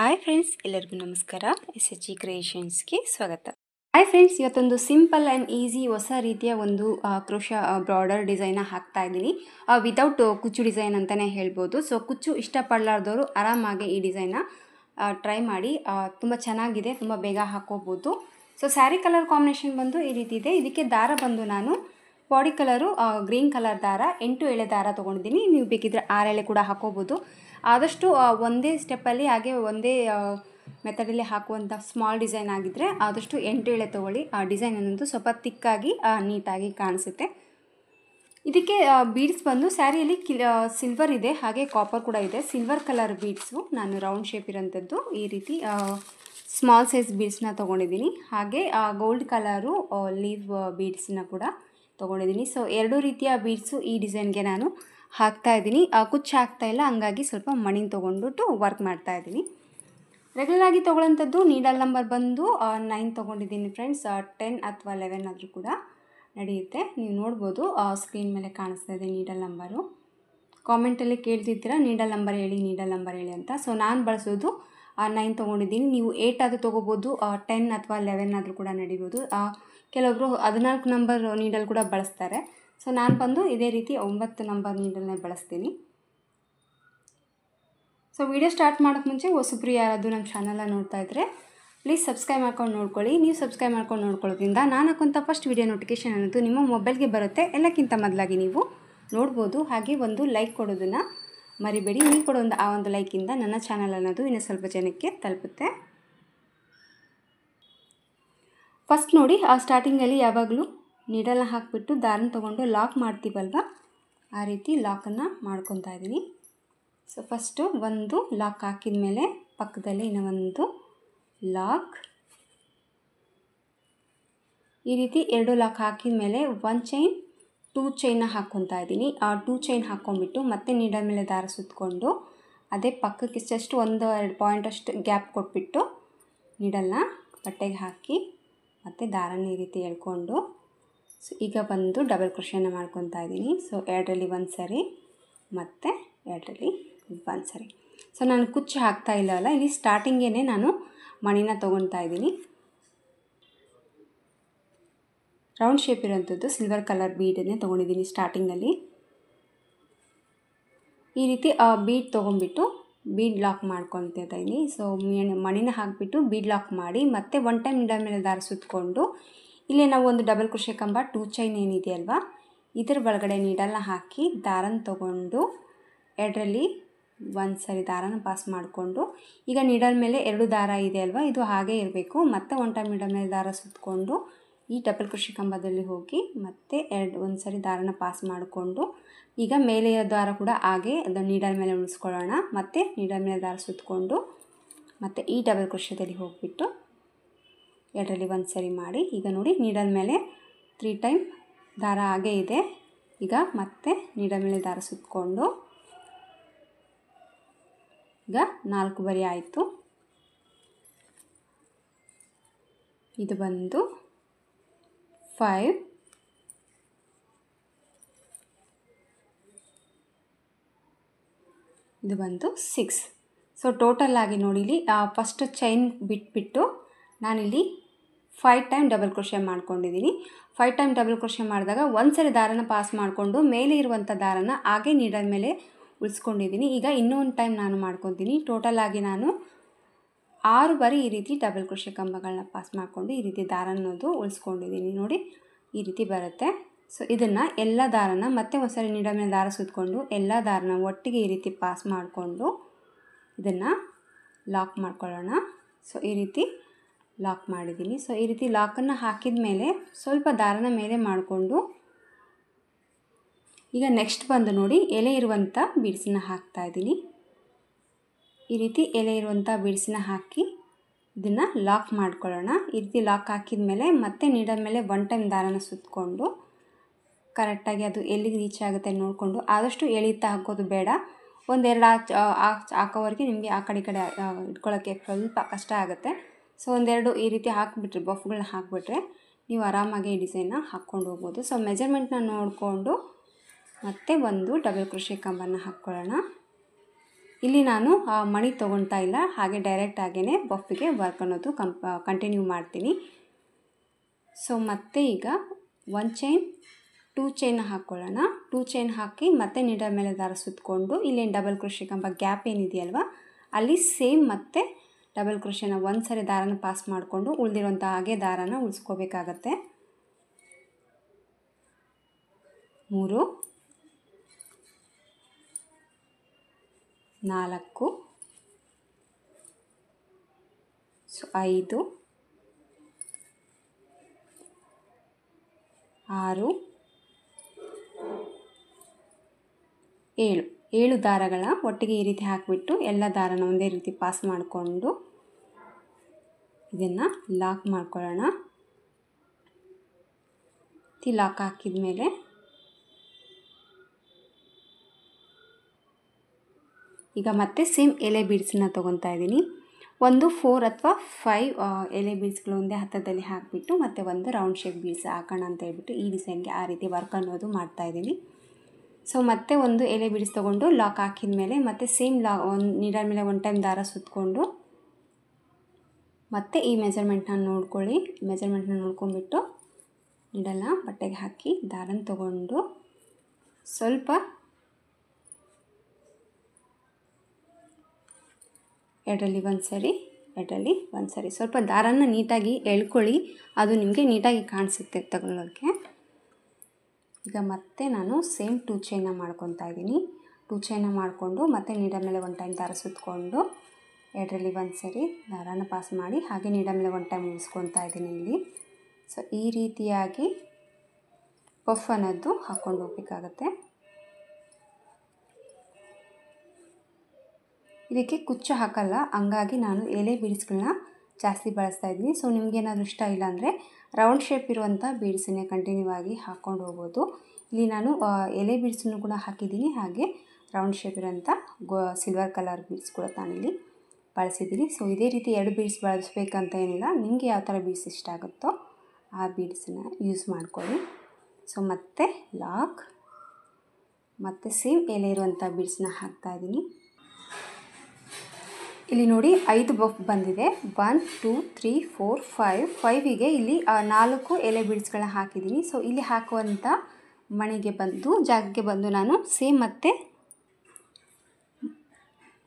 Hi friends, ಎಲ್ಲರಿಗೂ ನಮಸ್ಕಾರ. SHG ಕ್ರಿಯೇಷನ್ಸ್ಗೆ ಸ್ವಾಗತ. ಹಾಯ್ ಫ್ರೆಂಡ್ಸ್, ಇವತ್ತೊಂದು ಸಿಂಪಲ್ ಆ್ಯಂಡ್ ಈಸಿ ಹೊಸ ರೀತಿಯ ಒಂದು ಕ್ರೋಶ ಬ್ರಾಡರ್ ಡಿಸೈನ ಹಾಕ್ತಾ ಇದ್ದೀನಿ. ವಿತೌಟ್ ಕುಚ್ಚು ಡಿಸೈನ್ ಅಂತಲೇ ಹೇಳ್ಬೋದು. ಸೊ ಕುಚ್ಚು ಇಷ್ಟಪಡಲಾರ್ದವರು ಆರಾಮಾಗಿ ಈ ಡಿಸೈನ್ನ ಟ್ರೈ ಮಾಡಿ. ತುಂಬ ಚೆನ್ನಾಗಿದೆ, ತುಂಬ ಬೇಗ ಹಾಕೋಬೋದು. ಸೊ ಸ್ಯಾರಿ ಕಲರ್ ಕಾಂಬಿನೇಷನ್ ಬಂದು ಈ ರೀತಿ ಇದೆ. ಇದಕ್ಕೆ ದಾರ ಬಂದು ನಾನು ಬಾಡಿ ಕಲರು ಗ್ರೀನ್ ಕಲರ್ ದಾರ 8 ಎಳೆ ದಾರ ತೊಗೊಂಡಿದ್ದೀನಿ. ನೀವು ಬೇಕಿದ್ದರೆ 6 ಎಳೆ ಕೂಡ ಹಾಕೋಬೋದು. ಆದಷ್ಟು ಒಂದೇ ಸ್ಟೆಪ್ಪಲ್ಲಿ ಹಾಗೆ ಒಂದೇ ಮೆಥಡಲ್ಲಿ ಹಾಕುವಂಥ ಸ್ಮಾಲ್ ಡಿಸೈನ್ ಆಗಿದ್ದರೆ ಆದಷ್ಟು 8 ಎಳೆ ತೊಗೊಳ್ಳಿ. ಆ ಡಿಸೈನ್ ಅನ್ನೋದು ಸ್ವಲ್ಪ ತಿಕ್ಕಾಗಿ ನೀಟಾಗಿ ಕಾಣಿಸುತ್ತೆ. ಇದಕ್ಕೆ ಬೀಡ್ಸ್ ಬಂದು ಸ್ಯಾರಿಯಲ್ಲಿ ಸಿಲ್ವರ್ ಇದೆ, ಹಾಗೆ ಕಾಪರ್ ಕೂಡ ಇದೆ. ಸಿಲ್ವರ್ ಕಲರ್ ಬೀಡ್ಸು ನಾನು ರೌಂಡ್ ಶೇಪ್ ಇರೋಂಥದ್ದು ಈ ರೀತಿ ಸ್ಮಾಲ್ ಸೈಜ್ ಬೀಡ್ಸ್ನ ತೊಗೊಂಡಿದ್ದೀನಿ. ಹಾಗೆ ಗೋಲ್ಡ್ ಕಲರು ಲೀವ್ ಬೀಡ್ಸನ್ನ ಕೂಡ ತೊಗೊಂಡಿದ್ದೀನಿ. ಸೊ 2 ರೀತಿಯ ಬೀಡ್ಸು ಈ ಡಿಸೈನ್ಗೆ ನಾನು ಹಾಕ್ತಾಯಿದ್ದೀನಿ. ಕುಚ್ಚು ಹಾಕ್ತಾಯಿಲ್ಲ, ಹಂಗಾಗಿ ಸ್ವಲ್ಪ ಮಣಿನ ತೊಗೊಂಡ್ಬಿಟ್ಟು ವರ್ಕ್ ಮಾಡ್ತಾಯಿದ್ದೀನಿ. ರೆಗ್ಯುಲರಾಗಿ ತೊಗೊಳ್ಳೋಂಥದ್ದು ನೀಡಲ್ ನಂಬರ್ ಬಂದು 9 ತೊಗೊಂಡಿದ್ದೀನಿ ಫ್ರೆಂಡ್ಸ್. 10 ಅಥವಾ 11 ಆದರೂ ಕೂಡ ನಡೆಯುತ್ತೆ. ನೀವು ನೋಡ್ಬೋದು, ಸ್ಕ್ರೀನ್ ಮೇಲೆ ಕಾಣಿಸ್ತಾ ಇದೆ ನೀಡಲ್ ನಂಬರು. ಕಾಮೆಂಟಲ್ಲಿ ಕೇಳ್ತಿದ್ದೀರಾ ನೀಡಲ್ ನಂಬರ್ ಹೇಳಿ, ನೀಡಲ್ ನಂಬರ್ ಹೇಳಿ ಅಂತ. ಸೊ ನಾನು ಬಳಸೋದು 9 ತೊಗೊಂಡಿದ್ದೀನಿ. ನೀವು 8 ಆದರೂ ತೊಗೋಬೋದು, 10 ಅಥವಾ 11 ಆದರೂ ಕೂಡ ನಡಿಬೋದು. ಕೆಲವೊಬ್ಬರು 14 ನಂಬರ್ ನೀಡಲ್ ಕೂಡ ಬಳಸ್ತಾರೆ. ಸೊ ನಾನು ಬಂದು ಇದೇ ರೀತಿ 9 ನಂಬರ್ ನೀಡಲ್ನೇ ಬಳಸ್ತೀನಿ. ಸೊ ವಿಡಿಯೋ ಸ್ಟಾರ್ಟ್ ಮಾಡೋಕ್ಕೆ ಮುಂಚೆ ಹೊಸಬ್ರು ಯಾರಾದರೂ ನಮ್ಮ ಚಾನಲ್ನ ನೋಡ್ತಾ ಇದ್ದರೆ ಪ್ಲೀಸ್ ಸಬ್ಸ್ಕ್ರೈಬ್ ಮಾಡ್ಕೊಂಡು ನೋಡ್ಕೊಳ್ಳಿ. ನೀವು ಸಬ್ಸ್ಕ್ರೈಬ್ ಮಾಡ್ಕೊಂಡು ನೋಡ್ಕೊಳ್ಳೋದ್ರಿಂದ ನಾನು ಹಾಕುವಂಥ ಫಸ್ಟ್ ವಿಡಿಯೋ ನೋಟಿಫಿಕೇಷನ್ ಅನ್ನೋದು ನಿಮ್ಮ ಮೊಬೈಲ್ಗೆ ಬರುತ್ತೆ. ಎಲ್ಲಕ್ಕಿಂತ ಮೊದಲಾಗಿ ನೀವು ನೋಡ್ಬೋದು. ಹಾಗೆ ಒಂದು ಲೈಕ್ ಕೊಡೋದನ್ನು ಮರಿಬೇಡಿ. ನೀವು ಕೊಡೋ ಒಂದು ಲೈಕಿಂದ ನನ್ನ ಚಾನಲ್ ಅನ್ನೋದು ಇನ್ನೂ ಸ್ವಲ್ಪ ಜನಕ್ಕೆ ತಲುಪುತ್ತೆ. ಫಸ್ಟ್ ನೋಡಿ, ಸ್ಟಾರ್ಟಿಂಗಲ್ಲಿ ಯಾವಾಗಲೂ ನೀಡಲ್ನ ಹಾಕಿಬಿಟ್ಟು ದಾರನ ತೊಗೊಂಡು ಲಾಕ್ ಮಾಡ್ತೀವಲ್ವ, ಆ ರೀತಿ ಲಾಕನ್ನು ಮಾಡ್ಕೊತಾ ಇದ್ದೀನಿ. ಸೊ ಫಸ್ಟು ಒಂದು ಲಾಕ್ ಹಾಕಿದ ಮೇಲೆ ಪಕ್ಕದಲ್ಲಿ ಇನ್ನೂ ಒಂದು ಲಾಕ್, ಈ ರೀತಿ 2 ಲಾಕ್ ಹಾಕಿದ ಮೇಲೆ 1 ಚೈನ್ 2 ಚೈನ್ನ ಹಾಕ್ಕೊತಾ ಇದ್ದೀನಿ. 2 ಚೈನ್ ಹಾಕ್ಕೊಂಡ್ಬಿಟ್ಟು ಮತ್ತೆ ನೀಡಲ್ ಮೇಲೆ ದಾರ ಸುತ್ತಕೊಂಡು ಅದೇ ಪಕ್ಕಕ್ಕೆ ಜಸ್ಟ್ 1-2 ಪಾಯಿಂಟಷ್ಟು ಗ್ಯಾಪ್ ಕೊಟ್ಬಿಟ್ಟು ನೀಡಲ್ನ ಬಟ್ಟೆಗೆ ಹಾಕಿ ಮತ್ತು ದಾರನ ಈ ರೀತಿ ಎಳ್ಕೊಂಡು ಸೊ ಈಗ ಬಂದು ಡಬಲ್ ಕ್ರೋಶೆನ ಮಾಡ್ಕೊತಾ ಇದ್ದೀನಿ. ಸೊ 2ರಲ್ಲಿ 1 ಸರಿ ಮತ್ತು 2ರಲ್ಲಿ 1 ಸರಿ. ಸೊ ನಾನು ಕುಚ್ಚು ಹಾಕ್ತಾ ಇಲ್ಲವಲ್ಲ, ಇಲ್ಲಿ ಸ್ಟಾರ್ಟಿಂಗೇ ನಾನು ಮಣಿನ ತೊಗೊತಾ ಇದ್ದೀನಿ. ರೌಂಡ್ ಶೇಪ್ ಇರೋಂಥದ್ದು ಸಿಲ್ವರ್ ಕಲರ್ ಬೀಡನ್ನೇ ತೊಗೊಂಡಿದ್ದೀನಿ ಸ್ಟಾರ್ಟಿಂಗಲ್ಲಿ. ಈ ರೀತಿ ಬೀಡ್ ತೊಗೊಂಡ್ಬಿಟ್ಟು ಬೀಡ್ ಲಾಕ್ ಮಾಡ್ಕೊತಾ ಇದ್ದೀನಿ. ಸೊ ಮಣಿನ ಹಾಕಿಬಿಟ್ಟು ಬೀಡ್ ಲಾಕ್ ಮಾಡಿ ಮತ್ತೆ 1 ಟೈಮ್ ನೀಡಲ್ ಮೇಲೆ ದಾರ ಸುತ್ತಕೊಂಡು ಇಲ್ಲೇ ನಾವು ಒಂದು ಡಬಲ್ ಕ್ರೋಶೆ ಕಂಬ 2 ಚೈನ್ ಏನಿದೆಯಲ್ವ, ಇದರ ಒಳಗಡೆ ನೀಡಲ್ನ ಹಾಕಿ ದಾರನ ತೊಗೊಂಡು 2ರಲ್ಲಿ 1 ಸರಿ ದಾರನ ಪಾಸ್ ಮಾಡಿಕೊಂಡು ಈಗ ನೀಡಲ್ ಮೇಲೆ 2 ದಾರ ಇದೆ ಅಲ್ವಾ, ಇದು ಹಾಗೇ ಇರಬೇಕು. ಮತ್ತೆ 1 ಟೈಮ್ ನೀಡಲ್ ಮೇಲೆ ದಾರ ಸುತ್ತಕೊಂಡು ಈ ಡಬಲ್ ಕ್ರೋಶೆ ಕಂಬದಲ್ಲಿ ಹೋಗಿ ಮತ್ತೆ 1 ಸರಿ ದಾರನ ಪಾಸ್ ಮಾಡಿಕೊಂಡು ಈಗ ಮೇಲೆ ದಾರ ಕೂಡ ಹಾಗೆ ಅದು ನೀಡಲ್ ಮೇಲೆ ಉಳಿಸ್ಕೊಳ್ಳೋಣ. ಮತ್ತು ನೀಡಲ್ ಮೇಲೆ ದಾರ ಸುತ್ತಕೊಂಡು ಮತ್ತು ಈ ಡಬಲ್ ಕ್ರೋಶೆದಲ್ಲಿ ಹೋಗಿಬಿಟ್ಟು 2ರಲ್ಲಿ 1 ಸರಿ ಮಾಡಿ ಈಗ ನೋಡಿ ನೀಡಲ್ ಮೇಲೆ 3 ಟೈಮ್ ದಾರ ಹಾಗೇ ಇದೆ. ಈಗ ಮತ್ತೆ ನೀಡಲ್ ಮೇಲೆ ದಾರ ಸುತ್ತಕೊಂಡು ಈಗ 4 ಬರಿ ಆಯಿತು. ಇದು ಬಂದು 5, ಇದು ಬಂದು 6. ಸೊ ಟೋಟಲಾಗಿ ನೋಡಿ ಇಲ್ಲಿ ಫಸ್ಟ್ ಚೈನ್ ಬಿಟ್ಬಿಟ್ಟು ನಾನಿಲ್ಲಿ 5 ಟೈಮ್ ಡಬಲ್ ಕ್ರೋಶೆ ಮಾಡ್ಕೊಂಡಿದ್ದೀನಿ. 5 ಟೈಮ್ ಡಬಲ್ ಕ್ರೋಶೆ ಮಾಡಿದಾಗ 1 ಸರಿ ದಾರನ ಪಾಸ್ ಮಾಡಿಕೊಂಡು ಮೇಲೆ ಇರುವಂಥ ದಾರನ ಹಾಗೆ ನೀಡಲ್ ಮೇಲೆ ಉಳಿಸ್ಕೊಂಡಿದ್ದೀನಿ. ಈಗ ಇನ್ನೊಂದು ಟೈಮ್ ನಾನು ಮಾಡ್ಕೊತೀನಿ. ಟೋಟಲಾಗಿ ನಾನು 6 ಬಾರಿ ಈ ರೀತಿ ಡಬಲ್ ಕ್ರೋಶೆ ಕಂಬಗಳನ್ನ ಪಾಸ್ ಮಾಡಿಕೊಂಡು ಈ ರೀತಿ ದಾರ ಅನ್ನೋದು ಉಳಿಸ್ಕೊಂಡಿದ್ದೀನಿ. ನೋಡಿ ಈ ರೀತಿ ಬರುತ್ತೆ. ಸೊ ಇದನ್ನು ಎಲ್ಲ ದಾರನ ಮತ್ತೆ ಒಂದು ಸರಿ ನೀಡಲ್ ಮೇಲೆ ದಾರ ಸುತ್ತಕೊಂಡು ಎಲ್ಲ ದಾರನ ಒಟ್ಟಿಗೆ ಈ ರೀತಿ ಪಾಸ್ ಮಾಡಿಕೊಂಡು ಇದನ್ನು ಲಾಕ್ ಮಾಡ್ಕೊಳ್ಳೋಣ. ಸೊ ಈ ರೀತಿ ಲಾಕ್ ಮಾಡಿದ್ದೀನಿ. ಸೊ ಈ ರೀತಿ ಲಾಕನ್ನು ಹಾಕಿದ ಮೇಲೆ ಸ್ವಲ್ಪ ದಾರನ ಮೇಲೆ ಮಾಡಿಕೊಂಡು ಈಗ ನೆಕ್ಸ್ಟ್ ಬಂದು ನೋಡಿ ಎಲೆ ಇರುವಂಥ ಬೀಡ್ಸನ್ನ ಹಾಕ್ತಾಯಿದ್ದೀನಿ. ಈ ರೀತಿ ಎಲೆ ಇರುವಂಥ ಬೀಡ್ಸನ್ನ ಹಾಕಿ ಇದನ್ನು ಲಾಕ್ ಮಾಡ್ಕೊಳ್ಳೋಣ. ಈ ರೀತಿ ಲಾಕ್ ಹಾಕಿದ ಮೇಲೆ ಮತ್ತೆ ನೀಡಲ್ ಮೇಲೆ 1 ಟೈಮ್ ದಾರನ ಸುತ್ತಕೊಂಡು ಕರೆಕ್ಟಾಗಿ ಅದು ಎಲ್ಲಿಗೆ ರೀಚ್ ಆಗುತ್ತೆ ನೋಡಿಕೊಂಡು, ಆದಷ್ಟು ಎಳೀತಾ ಹಾಕೋದು ಬೇಡ. 1-2 ಹಾಕೋವರೆಗೆ ನಿಮಗೆ ಆ ಕಡೆ ಈ ಕಡೆ ಇಟ್ಕೊಳ್ಳೋಕ್ಕೆ ಸ್ವಲ್ಪ ಕಷ್ಟ ಆಗುತ್ತೆ. ಸೊ 1-2 ಈ ರೀತಿ ಹಾಕಿಬಿಟ್ರೆ ಬಫ್ಗಳನ್ನ ಹಾಕಿಬಿಟ್ರೆ ನೀವು ಆರಾಮಾಗಿ ಈ ಡಿಸೈನ್ನ ಹಾಕ್ಕೊಂಡು ಹೋಗ್ಬೋದು. ಸೊ ಮೆಜರ್ಮೆಂಟ್ನ ನೋಡಿಕೊಂಡು ಮತ್ತೆ ಒಂದು ಡಬಲ್ ಕ್ರೋಶೆ ಕಂಬನ ಹಾಕ್ಕೊಳ್ಳೋಣ. ಇಲ್ಲಿ ನಾನು ಮಣಿ ತೊಗೊಳ್ತಾ ಇಲ್ಲ, ಹಾಗೆ ಡೈರೆಕ್ಟ್ ಆಗೇ ಬಫ್ಗೆ ವರ್ಕ್ ಅನ್ನೋದು ಕಂಟಿನ್ಯೂ ಮಾಡ್ತೀನಿ. ಸೊ ಮತ್ತೆ ಈಗ 1 ಚೈನ್ 2 ಚೈನ್ ಹಾಕ್ಕೊಳ್ಳೋಣ. 2 ಚೈನ್ ಹಾಕಿ ಮತ್ತೆ ನೀಡಲ್ ಮೇಲೆ ದಾರ ಸುತ್ತಕೊಂಡು ಇಲ್ಲೇನು ಡಬಲ್ ಕ್ರೋಶೆ ಎಂಬ ಗ್ಯಾಪ್ ಏನಿದೆಯಲ್ವ ಅಲ್ಲಿ ಸೇಮ್ ಮತ್ತೆ ಡಬಲ್ ಕ್ರೋಶೆನ ಒಂದು ಸರಿ ದಾರನ ಪಾಸ್ ಮಾಡಿಕೊಂಡು ಉಳಿದಿರೋಂಥ ಹಾಗೆ ದಾರನ ಉಳಿಸ್ಕೋಬೇಕಾಗತ್ತೆ. 3 4 5 6 7 ದಾರಗಳ ಒಟ್ಟಿಗೆ ಈ ರೀತಿ ಹಾಕಿಬಿಟ್ಟು ಎಲ್ಲ ದಾರನ ಒಂದೇ ರೀತಿ ಪಾಸ್ ಮಾಡಿಕೊಂಡು ಇದನ್ನು ಲಾಕ್ ಮಾಡ್ಕೊಳ್ಳೋಣ. ಲಾಕ್ ಹಾಕಿದ ಮೇಲೆ ಈಗ ಮತ್ತೆ ಸೇಮ್ ಎಲೆ ಬೀಡ್ಸನ್ನ ತೊಗೊತಾ ಇದ್ದೀನಿ. ಒಂದು 4 ಅಥವಾ 5 ಎಲೆ ಬೀಡ್ಸ್ಗಳು ಒಂದೇ ಹತ್ತದಲ್ಲಿ ಹಾಕಿಬಿಟ್ಟು ಮತ್ತೆ ಒಂದು ರೌಂಡ್ ಶೇಪ್ ಬೀಡ್ಸ್ ಹಾಕೋಣ ಅಂತ ಹೇಳ್ಬಿಟ್ಟು ಈ ಡಿಸೈನ್ಗೆ ಆ ರೀತಿ ವರ್ಕ್ ಅನ್ನೋದು ಮಾಡ್ತಾಯಿದ್ದೀನಿ. ಸೊ ಮತ್ತೆ ಒಂದು ಎಲೆ ಬೀಡ್ಸ್ ತೊಗೊಂಡು ಲಾಕ್ ಹಾಕಿದ ಮೇಲೆ ಮತ್ತೆ ಸೇಮ್ ನೀಡಲ್ ಮೇಲೆ 1 ಟೈಮ್ ದಾರ ಸುತ್ತಕೊಂಡು ಮತ್ತೆ ಈ ಮೆಜರ್ಮೆಂಟ್ನ ನೋಡ್ಕೊಳ್ಳಿ. ಮೆಜರ್ಮೆಂಟ್ನ ನೋಡ್ಕೊಂಡ್ಬಿಟ್ಟು ನೀಡಲ್ನ ಬಟ್ಟೆಗೆ ಹಾಕಿ ದಾರನ ತೊಗೊಂಡು ಸ್ವಲ್ಪ ಎರಡರಲ್ಲಿ ಒಂದು ಸರಿ ಸ್ವಲ್ಪ ದಾರನ ನೀಟಾಗಿ ಎಳ್ಕೊಳ್ಳಿ, ಅದು ನಿಮಗೆ ನೀಟಾಗಿ ಕಾಣಿಸುತ್ತೆ ತಗೊಳ್ಳೋಕ್ಕೆ. ಈಗ ಮತ್ತೆ ನಾನು ಸೇಮ್ 2 ಚೈನ್ನ ಮಾಡ್ಕೊತಾ ಇದ್ದೀನಿ. 2 ಚೈನ್ನ ಮಾಡಿಕೊಂಡು ಮತ್ತೆ ನೀಡಲ್ ಮೇಲೆ 1 ಟೈಮ್ ದಾರ ಸುತ್ತಕೊಂಡು ಎರಡರಲ್ಲಿ ಒಂದು ಸರಿ ದಾರಾನ ಪಾಸ್ ಮಾಡಿ ಹಾಗೆ ನೀಡಲ್ ಮೇಲೆ 1 ಟೈಮ್ ಉಳಿಸ್ಕೊತಾ ಇದ್ದೀನಿ ಇಲ್ಲಿ. ಸೊ ಈ ರೀತಿಯಾಗಿ ಪಫ್ ಅನ್ನೋದು ಹಾಕ್ಕೊಂಡು ಹೋಗಬೇಕಾಗತ್ತೆ. ಇದಕ್ಕೆ ಕುಚ್ಚು ಹಾಕಲ್ಲ, ಹಂಗಾಗಿ ನಾನು ಎಲೆ ಬೀಡ್ಸ್ಗಳನ್ನ ಜಾಸ್ತಿ ಬಳಸ್ತಾ ಇದ್ದೀನಿ. ಸೊ ನಿಮಗೇನಾದರೂ ಇಷ್ಟ ಇಲ್ಲ ಅಂದರೆ ರೌಂಡ್ ಶೇಪ್ ಇರುವಂಥ ಬೀಡ್ಸನ್ನೇ ಕಂಟಿನ್ಯೂ ಆಗಿ ಹಾಕ್ಕೊಂಡು ಹೋಗ್ಬೋದು. ಇಲ್ಲಿ ನಾನು ಎಲೆ ಬೀಡ್ಸನ್ನು ಕೂಡ ಹಾಕಿದ್ದೀನಿ, ಹಾಗೆ ರೌಂಡ್ ಶೇಪ್ ಇರೋಂಥ ಸಿಲ್ವರ್ ಕಲರ್ ಬೀಡ್ಸ್ ಕೂಡ ನಾನಿಲ್ಲಿ ಬಳಸಿದ್ದೀನಿ. ಸೊ ಇದೇ ರೀತಿ 2 ಬೀಡ್ಸ್ ಬಳಸಬೇಕಂತ ಏನಿಲ್ಲ, ನಿಮಗೆ ಯಾವ ಥರ ಬೀಡ್ಸ್ ಇಷ್ಟ ಆಗುತ್ತೋ ಆ ಬೀಡ್ಸನ್ನ ಯೂಸ್ ಮಾಡ್ಕೊಳ್ಳಿ. ಸೊ ಮತ್ತೆ ಲಾಕ್ ಮತ್ತು ಸೇಮ್ ಎಲೆ ಇರುವಂಥ ಬೀಡ್ಸನ್ನ ಹಾಕ್ತಾಯಿದ್ದೀನಿ. ಇಲ್ಲಿ ನೋಡಿ 5 ಬಫ್ ಬಂದಿದೆ. 1 2 3 4 5 5ಗೆ ಇಲ್ಲಿ 4 ಎಲೆ ಬೀಡ್ಸ್ಗಳನ್ನ ಹಾಕಿದ್ದೀನಿ. ಸೊ ಇಲ್ಲಿ ಹಾಕುವಂಥ ಮಣಿಗೆ ಜಾಗಕ್ಕೆ ಬಂದು ನಾನು ಸೇಮ್ ಮತ್ತೆ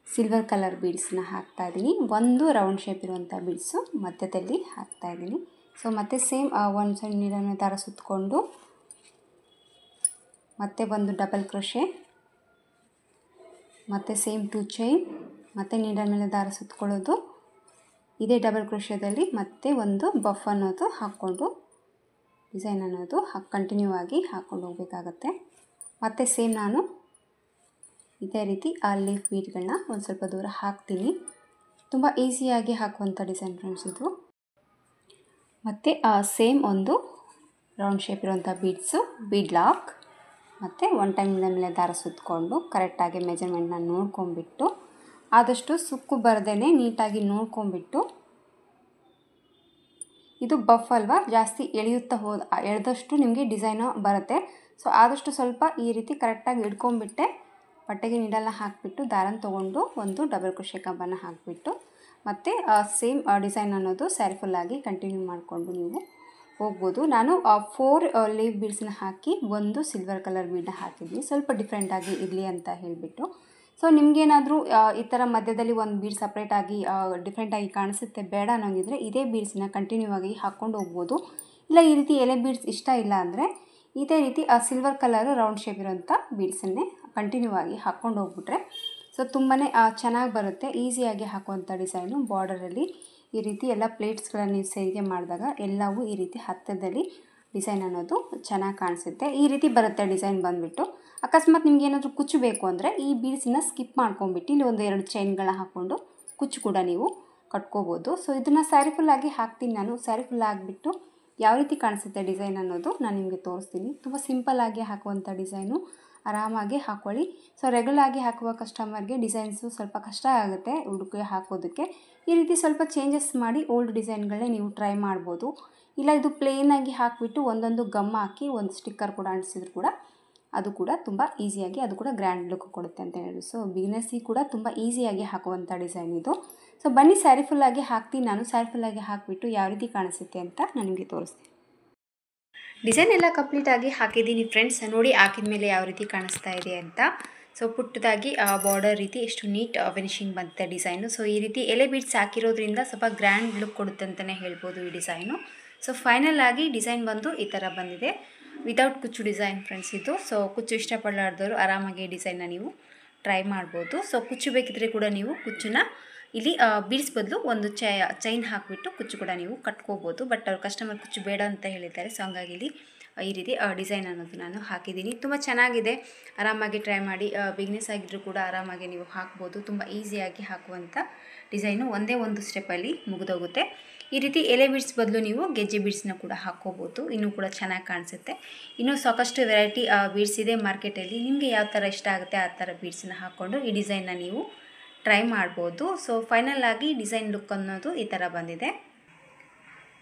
ಸಿಲ್ವರ್ ಕಲರ್ ಬೀಡ್ಸನ್ನ ಹಾಕ್ತಾಯಿದ್ದೀನಿ. ಒಂದು ರೌಂಡ್ ಶೇಪ್ ಇರುವಂಥ ಬೀಡ್ಸು ಮಧ್ಯದಲ್ಲಿ ಹಾಕ್ತಾಯಿದ್ದೀನಿ. ಸೊ ಮತ್ತೆ ಸೇಮ್ ಒಂದು ಸಣ್ಣ ನೀರನ್ನು ದಾರ ಸುತ್ತಕೊಂಡು ಮತ್ತೆ ಒಂದು ಡಬಲ್ ಕ್ರೋಶೆ ಮತ್ತು ಸೇಮ್ 2 ಚೈನ್ ಮತ್ತು ನೀಡಲ್ ಮೇಲೆ ದಾರ ಸುತ್ತಕೊಳ್ಳೋದು, ಇದೇ ಡಬಲ್ ಕ್ರೋಶೆದಲ್ಲಿ ಮತ್ತೆ ಒಂದು ಬಫ್ ಅನ್ನೋದು ಹಾಕ್ಕೊಂಡು ಡಿಸೈನ್ ಅನ್ನೋದು ಕಂಟಿನ್ಯೂ ಆಗಿ ಹಾಕ್ಕೊಂಡು ಹೋಗಬೇಕಾಗತ್ತೆ. ಮತ್ತು ಸೇಮ್ ನಾನು ಇದೇ ರೀತಿ ಆ ಲೀಫ್ ಬೀಡ್ಗಳನ್ನ ಒಂದು ಸ್ವಲ್ಪ ದೂರ ಹಾಕ್ತೀನಿ. ತುಂಬ ಈಸಿಯಾಗಿ ಹಾಕುವಂಥ ಡಿಸೈನ್ ಫ್ರೆಂಡ್ಸ್ ಇದು. ಮತ್ತು ಸೇಮ್ ಒಂದು ರೌಂಡ್ ಶೇಪ್ ಇರುವಂಥ ಬೀಡ್ ಲಾಕ್ ಮತ್ತು 1 ಟೈಮ್ ಮೇಲೆ ದಾರ ಸುತ್ತಕೊಂಡು ಕರೆಕ್ಟಾಗಿ ಮೆಜರ್ಮೆಂಟ್ನ ನೋಡ್ಕೊಂಬಿಟ್ಟು ಆದಷ್ಟು ಸುಕ್ಕು ಬರದೇ ನೀಟಾಗಿ ನೋಡ್ಕೊಂಬಿಟ್ಟು, ಇದು ಬಫ್ ಅಲ್ವಾ, ಜಾಸ್ತಿ ಎಳೆದಷ್ಟು ನಿಮಗೆ ಡಿಸೈನು ಬರುತ್ತೆ. ಸೊ ಆದಷ್ಟು ಸ್ವಲ್ಪ ಈ ರೀತಿ ಕರೆಕ್ಟಾಗಿ ಹಿಡ್ಕೊಂಬಿಟ್ಟೆ ಬಟ್ಟೆಗೆ ನೀಡಲ್ನ ಹಾಕಿಬಿಟ್ಟು ದಾರನ ತೊಗೊಂಡು ಒಂದು ಡಬಲ್ ಕ್ರೋಶೆ ಕಂಬನ ಹಾಕಿಬಿಟ್ಟು ಮತ್ತು ಸೇಮ್ ಡಿಸೈನ್ ಅನ್ನೋದು ಸ್ಯಾರಿ ಫುಲ್ಲಾಗಿ ಕಂಟಿನ್ಯೂ ಮಾಡಿಕೊಂಡು ನೀವು ಹೋಗ್ಬೋದು. ನಾನು 4 ಲೀವ್ ಬೀಡ್ಸನ್ನ ಹಾಕಿ ಒಂದು ಸಿಲ್ವರ್ ಕಲರ್ ಬೀಡನ್ನ ಹಾಕಿದ್ವಿ, ಸ್ವಲ್ಪ ಡಿಫ್ರೆಂಟಾಗಿ ಇರಲಿ ಅಂತ ಹೇಳಿಬಿಟ್ಟು. ಸೊ ನಿಮಗೇನಾದರೂ ಈ ಥರ ಮಧ್ಯದಲ್ಲಿ ಒಂದು ಬೀಡ್ ಸಪ್ರೇಟಾಗಿ ಡಿಫ್ರೆಂಟಾಗಿ ಕಾಣಿಸುತ್ತೆ ಬೇಡ ಅನ್ನೋಂಗಿದ್ರೆ ಇದೇ ಬೀಡ್ಸನ್ನ ಕಂಟಿನ್ಯೂ ಆಗಿ ಹಾಕ್ಕೊಂಡು ಹೋಗ್ಬೋದು. ಇಲ್ಲ ಈ ರೀತಿ ಎಲೆ ಬೀಡ್ಸ್ ಇಷ್ಟ ಇಲ್ಲ ಅಂದರೆ ಇದೇ ರೀತಿ ಸಿಲ್ವರ್ ಕಲರ್ ರೌಂಡ್ ಶೇಪ್ ಇರೋಂಥ ಬೀಡ್ಸನ್ನೇ ಕಂಟಿನ್ಯೂ ಆಗಿ ಹಾಕ್ಕೊಂಡು ಹೋಗ್ಬಿಟ್ರೆ ಸೊ ತುಂಬಾ ಚೆನ್ನಾಗಿ ಬರುತ್ತೆ. ಈಸಿಯಾಗಿ ಹಾಕುವಂಥ ಡಿಸೈನು. ಬಾರ್ಡರಲ್ಲಿ ಈ ರೀತಿ ಎಲ್ಲ ಪ್ಲೇಟ್ಸ್ಗಳನ್ನು ನೀವು ಸೇರಿಕೆ ಮಾಡಿದಾಗ ಎಲ್ಲವೂ ಈ ರೀತಿ ಹತ್ತದಲ್ಲಿ ಡಿಸೈನ್ ಅನ್ನೋದು ಚೆನ್ನಾಗಿ ಕಾಣಿಸುತ್ತೆ. ಈ ರೀತಿ ಬರುತ್ತೆ ಡಿಸೈನ್ ಬಂದುಬಿಟ್ಟು. ಅಕಸ್ಮಾತ್ ನಿಮ್ಗೆ ಏನಾದರೂ ಕುಚ್ಚು ಬೇಕು ಅಂದರೆ ಈ ಬೀಡ್ಸನ್ನ ಸ್ಕಿಪ್ ಮಾಡ್ಕೊಂಬಿಟ್ಟು ಇಲ್ಲಿ ಒಂದು 2 ಚೈನ್ಗಳನ್ನ ಹಾಕ್ಕೊಂಡು ಕುಚ್ಚು ಕೂಡ ನೀವು ಕಟ್ಕೋಬೋದು. ಸೊ ಇದನ್ನು ಸ್ಯಾರಿ ಫುಲ್ಲಾಗಿ ಹಾಕ್ತೀನಿ ನಾನು. ಸ್ಯಾರಿ ಫುಲ್ ಆಗಿಬಿಟ್ಟು ಯಾವ ರೀತಿ ಕಾಣಿಸುತ್ತೆ ಡಿಸೈನ್ ಅನ್ನೋದು ನಾನು ನಿಮಗೆ ತೋರಿಸ್ತೀನಿ. ತುಂಬ ಸಿಂಪಲ್ಲಾಗಿ ಹಾಕುವಂಥ ಡಿಸೈನು, ಆರಾಮಾಗಿ ಹಾಕ್ಕೊಳ್ಳಿ. ಸೊ ರೆಗ್ಯುಲಾಗಿ ಹಾಕುವ ಕಸ್ಟಮರ್ಗೆ ಡಿಸೈನ್ಸು ಸ್ವಲ್ಪ ಕಷ್ಟ ಆಗುತ್ತೆ ಹುಡುಕಿ ಹಾಕೋದಕ್ಕೆ. ಈ ರೀತಿ ಸ್ವಲ್ಪ ಚೇಂಜಸ್ ಮಾಡಿ ಓಲ್ಡ್ ಡಿಸೈನ್ಗಳನ್ನೇ ನೀವು ಟ್ರೈ ಮಾಡ್ಬೋದು. ಇಲ್ಲ ಇದು ಪ್ಲೇನಾಗಿ ಹಾಕಿಬಿಟ್ಟು ಒಂದೊಂದು ಗಮ್ ಹಾಕಿ ಒಂದು ಸ್ಟಿಕ್ಕರ್ ಕೂಡ ಅಂಟಿಸಿದ್ರು ಕೂಡ ಅದು ಕೂಡ ತುಂಬ ಈಸಿಯಾಗಿ ಅದು ಕೂಡ ಗ್ರ್ಯಾಂಡ್ ಲುಕ್ ಕೊಡುತ್ತೆ ಅಂತ ಹೇಳಿ. ಸೊ ಬಿಗಿನರ್ಸಿಗೆ ಕೂಡ ತುಂಬ ಈಸಿಯಾಗಿ ಹಾಕುವಂಥ ಡಿಸೈನ್ ಇದು. ಸೊ ಬನ್ನಿ ಸ್ಯಾರಿ ಫುಲ್ಲಾಗಿ ಹಾಕ್ತೀನಿ ನಾನು. ಸ್ಯಾರಿ ಫುಲ್ಲಾಗಿ ಹಾಕಿಬಿಟ್ಟು ಯಾವ ರೀತಿ ಕಾಣಿಸುತ್ತೆ ಅಂತ ನಾನು ನಿಮಗೆ ತೋರಿಸ್ತೀನಿ. ಡಿಸೈನ್ ಎಲ್ಲ ಕಂಪ್ಲೀಟಾಗಿ ಹಾಕಿದ್ದೀನಿ ಫ್ರೆಂಡ್ಸ್. ನೋಡಿ ಹಾಕಿದ ಮೇಲೆ ಯಾವ ರೀತಿ ಕಾಣಿಸ್ತಾ ಇದೆ ಅಂತ. ಸೊ ಪುಟ್ಟದಾಗಿ ಬಾರ್ಡರ್ ರೀತಿ ಎಷ್ಟು ನೀಟ್ ಫಿನಿಶಿಂಗ್ ಬಂತೆ ಡಿಸೈನು. ಸೊ ಈ ರೀತಿ ಎಲೆ ಬೀಡ್ಸ್ ಹಾಕಿರೋದ್ರಿಂದ ಸ್ವಲ್ಪ ಗ್ರ್ಯಾಂಡ್ ಲುಕ್ ಕೊಡುತ್ತೆ ಅಂತಲೇ ಹೇಳ್ಬೋದು ಈ ಡಿಸೈನು. ಸೊ ಫೈನಲ್ ಆಗಿ ಡಿಸೈನ್ ಬಂದು ಈ ಥರ ಬಂದಿದೆ, ವಿತೌಟ್ ಕುಚ್ಚು ಡಿಸೈನ್ ಫ್ರೆಂಡ್ಸ್ ಇದು. ಸೊ ಕುಚ್ಚು ಇಷ್ಟಪಡಲಾರ್ದವರು ಆರಾಮಾಗಿ ಡಿಸೈನ್ನ ನೀವು ಟ್ರೈ ಮಾಡ್ಬೋದು. ಸೊ ಕುಚ್ಚು ಬೇಕಿದ್ರೆ ಕೂಡ ನೀವು ಕುಚ್ಚನ್ನ ಇಲ್ಲಿ ಬೀಡ್ಸ್ ಬದಲು ಒಂದು ಚೈನ್ ಹಾಕಿಬಿಟ್ಟು ಕುಚ್ಚು ಕೂಡ ನೀವು ಕಟ್ಕೋಬೋದು. ಬಟ್ ಅವ್ರು ಕಸ್ಟಮರ್ ಕುಚ್ಚು ಬೇಡ ಅಂತ ಹೇಳಿದ್ದಾರೆ. ಸೊ ಹಂಗಾಗಿ ಇಲ್ಲಿ ಈ ರೀತಿ ಡಿಸೈನ್ ಅನ್ನೋದು ನಾನು ಹಾಕಿದ್ದೀನಿ. ತುಂಬ ಚೆನ್ನಾಗಿದೆ, ಆರಾಮಾಗಿ ಟ್ರೈ ಮಾಡಿ. ಬಿಗ್ನೆಸ್ ಆಗಿದ್ದರೂ ಕೂಡ ಆರಾಮಾಗಿ ನೀವು ಹಾಕ್ಬೋದು. ತುಂಬ ಈಸಿಯಾಗಿ ಹಾಕುವಂಥ ಡಿಸೈನು, ಒಂದೇ ಒಂದು ಸ್ಟೆಪ್ಪಲ್ಲಿ ಮುಗಿದೋಗುತ್ತೆ. ಈ ರೀತಿ ಎಲೆ ಬೀಡ್ಸ್ ಬದಲು ನೀವು ಗೆಜ್ಜೆ ಬೀಡ್ಸ್ನ ಕೂಡ ಹಾಕ್ಕೋಬೋದು, ಇನ್ನೂ ಕೂಡ ಚೆನ್ನಾಗಿ ಕಾಣಿಸುತ್ತೆ. ಇನ್ನೂ ಸಾಕಷ್ಟು ವೆರೈಟಿ ಬೀಡ್ಸ್ ಇದೆ ಮಾರ್ಕೆಟಲ್ಲಿ. ನಿಮಗೆ ಯಾವ ಥರ ಇಷ್ಟ ಆಗುತ್ತೆ ಆ ಥರ ಬೀಡ್ಸನ್ನ ಹಾಕ್ಕೊಂಡು ಈ ಡಿಸೈನ್ನ ನೀವು ಟ್ರೈ ಮಾಡ್ಬೋದು. ಸೊ ಫೈನಲ್ ಆಗಿ ಡಿಸೈನ್ ಲುಕ್ ಅನ್ನೋದು ಈ ಥರ ಬಂದಿದೆ.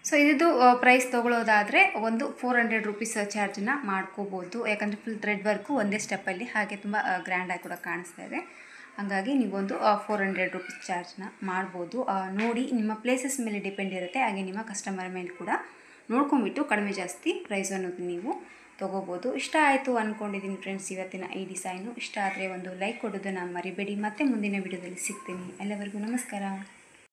ಸೊ ಇದು ಪ್ರೈಸ್ ತೊಗೊಳ್ಳೋದಾದರೆ ಒಂದು 400 ರುಪೀಸ್ ಚಾರ್ಜನ್ನ ಮಾಡ್ಕೋಬೋದು. ಯಾಕಂದರೆ ಫುಲ್ ಥ್ರೆಡ್ ವರ್ಕು ಒಂದೇ ಸ್ಟೆಪ್ಪಲ್ಲಿ, ಹಾಗೆ ತುಂಬ ಗ್ರ್ಯಾಂಡಾಗಿ ಕೂಡ ಕಾಣಿಸ್ತಾ ಇದೆ. ಹಾಗಾಗಿ ನೀವೊಂದು 400 ರುಪೀಸ್ ಚಾರ್ಜ್ನ ಮಾಡ್ಬೋದು. ನೋಡಿ, ನಿಮ್ಮ ಪ್ಲೇಸಸ್ ಮೇಲೆ ಡಿಪೆಂಡ್ ಇರುತ್ತೆ, ಹಾಗೆ ನಿಮ್ಮ ಕಸ್ಟಮರ್ ಮೇಲೆ ಕೂಡ ನೋಡ್ಕೊಂಬಿಟ್ಟು ಕಡಿಮೆ ಜಾಸ್ತಿ ಪ್ರೈಸ್ ಅನ್ನೋದು ನೀವು ತೊಗೋಬೋದು. ಇಷ್ಟ ಆಯಿತು ಅಂದ್ಕೊಂಡಿದ್ದೀನಿ ಫ್ರೆಂಡ್ಸ್ ಇವತ್ತಿನ ಈ ಡಿಸೈನು. ಇಷ್ಟ ಆದರೆ ಒಂದು ಲೈಕ್ ಕೊಡೋದನ್ನು ಮರಿಬೇಡಿ. ಮತ್ತೆ ಮುಂದಿನ ವಿಡಿಯೋದಲ್ಲಿ ಸಿಗ್ತೀನಿ. ಎಲ್ಲರಿಗೂ ನಮಸ್ಕಾರ.